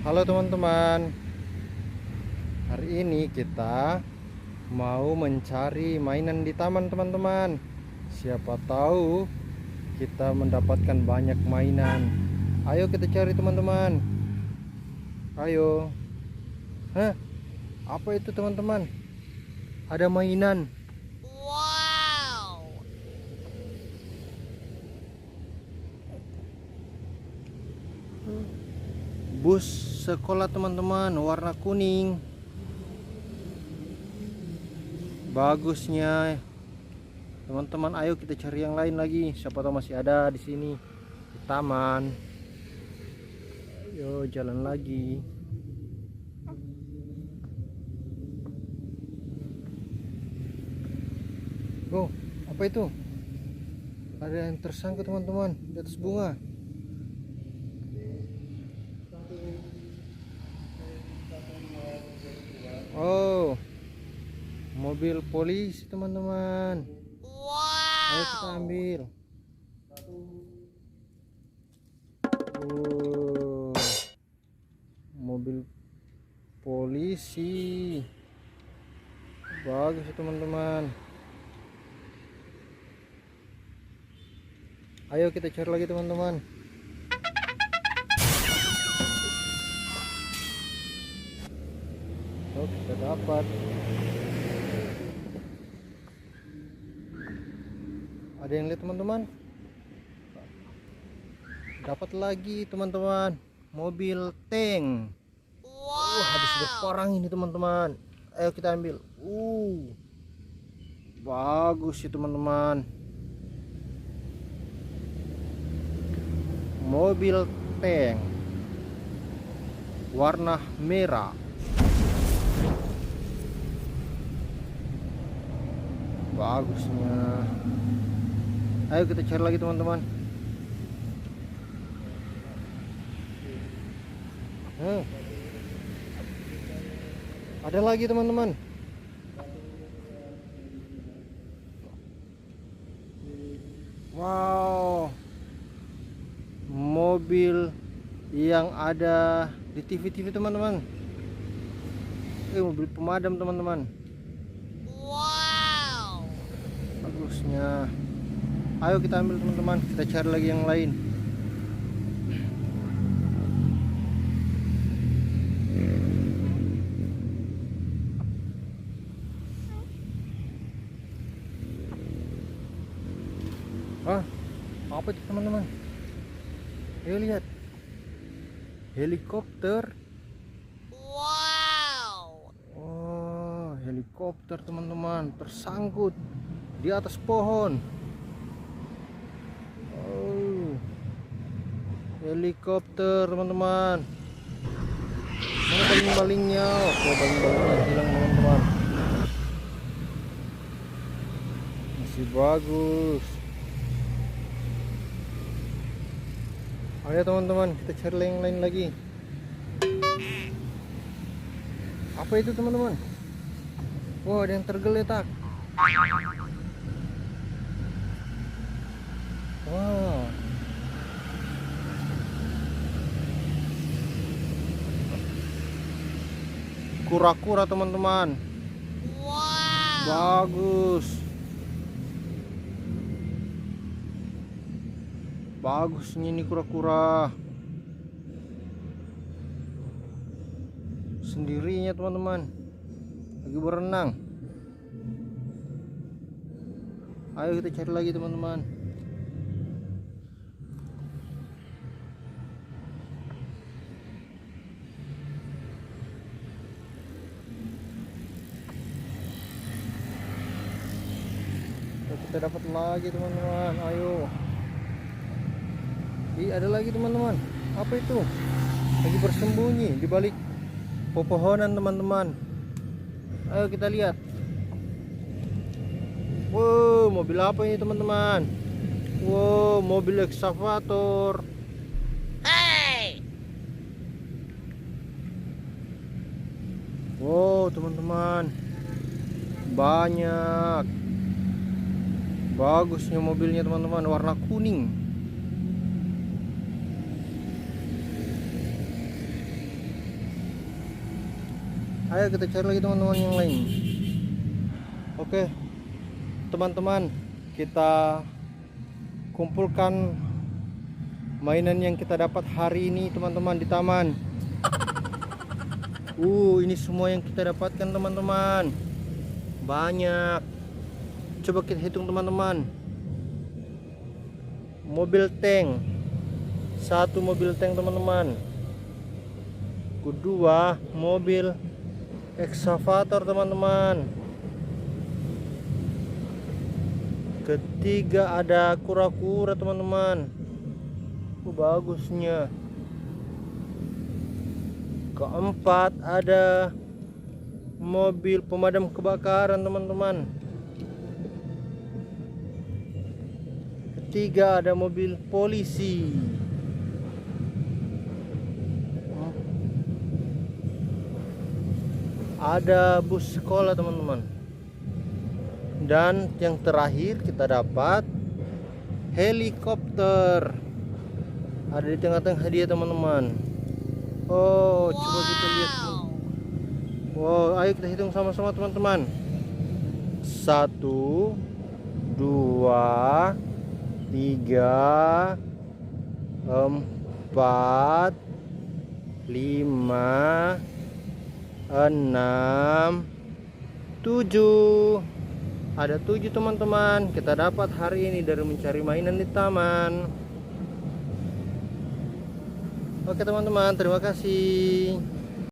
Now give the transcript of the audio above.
Halo teman-teman, hari ini kita mau mencari mainan di taman teman-teman. Siapa tahu kita mendapatkan banyak mainan. Ayo kita cari teman-teman. Ayo. Hah? Apa itu teman-teman? Ada mainan. Wow. Bus sekolah teman-teman, warna kuning. Bagusnya teman-teman, ayo kita cari yang lain lagi. Siapa tahu masih ada di sini di taman. Ayo jalan lagi. Oh, apa itu? Ada yang tersangkut teman-teman di atas bunga. Oh, mobil polisi teman-teman. Ayo kita Wow. ambil. Mobil polisi. Bagus ya teman-teman. Ayo kita cari lagi teman-teman. Oh, kita dapat. Ada yang lihat teman-teman? Dapat lagi teman-teman. Mobil tank. Habis berapa orang ini teman-teman. Ayo kita ambil. Bagus sih teman-teman. Mobil tank warna merah. Bagusnya. Ayo kita cari lagi teman-teman. Ada lagi teman-teman. Wow, mobil yang ada di TV-TV teman-teman. Mobil pemadam teman-teman. Wow. Bagusnya. Ayo kita ambil teman-teman. Kita cari lagi yang lain. Apa itu teman-teman? Ayo lihat. Helikopter. Wow. Oh, helikopter teman-teman, tersangkut di atas pohon. Oh, helikopter teman-teman. Mana baling-balingnya? Oke, baling-balingnya hilang teman-teman. Masih bagus. Ayo teman-teman, kita cari yang lain lagi. Apa itu teman-teman? Wah, ada yang tergeletak. Wow. Kura-kura teman-teman. Wow. Bagus. Bagusnya ini kura-kura. Sendirinya teman-teman. Lagi berenang. Ayo kita cari lagi teman-teman. Kita dapat lagi teman-teman. Ayo. Ada lagi teman-teman. Apa itu? Lagi bersembunyi di balik pepohonan teman-teman. Ayo kita lihat. Wow, mobil apa ini teman-teman? Wow, mobil ekskavator. Hey. Wow teman-teman, banyak. Bagusnya mobilnya teman-teman, warna kuning. Ayo kita cari lagi teman-teman yang lain. Oke teman-teman, kita kumpulkan mainan yang kita dapat hari ini teman-teman di taman. Ini semua yang kita dapatkan teman-teman. Banyak. Coba kita hitung teman-teman. Mobil tank. Satu mobil tank teman-teman. Kedua mobil ekskavator teman-teman. Ketiga ada kura-kura teman-teman. Bagusnya. Keempat ada mobil pemadam kebakaran teman-teman. Ketiga ada mobil polisi. Ada bus sekolah teman-teman. Dan yang terakhir kita dapat helikopter. Ada di tengah-tengah dia teman-teman. Coba kita lihat nih. Ayo kita hitung sama-sama teman-teman. 1, 2, 3, 4, 5, 6, 7. Ada 7 teman-teman. Kita dapat hari ini dari mencari mainan di taman. Oke teman-teman, terima kasih.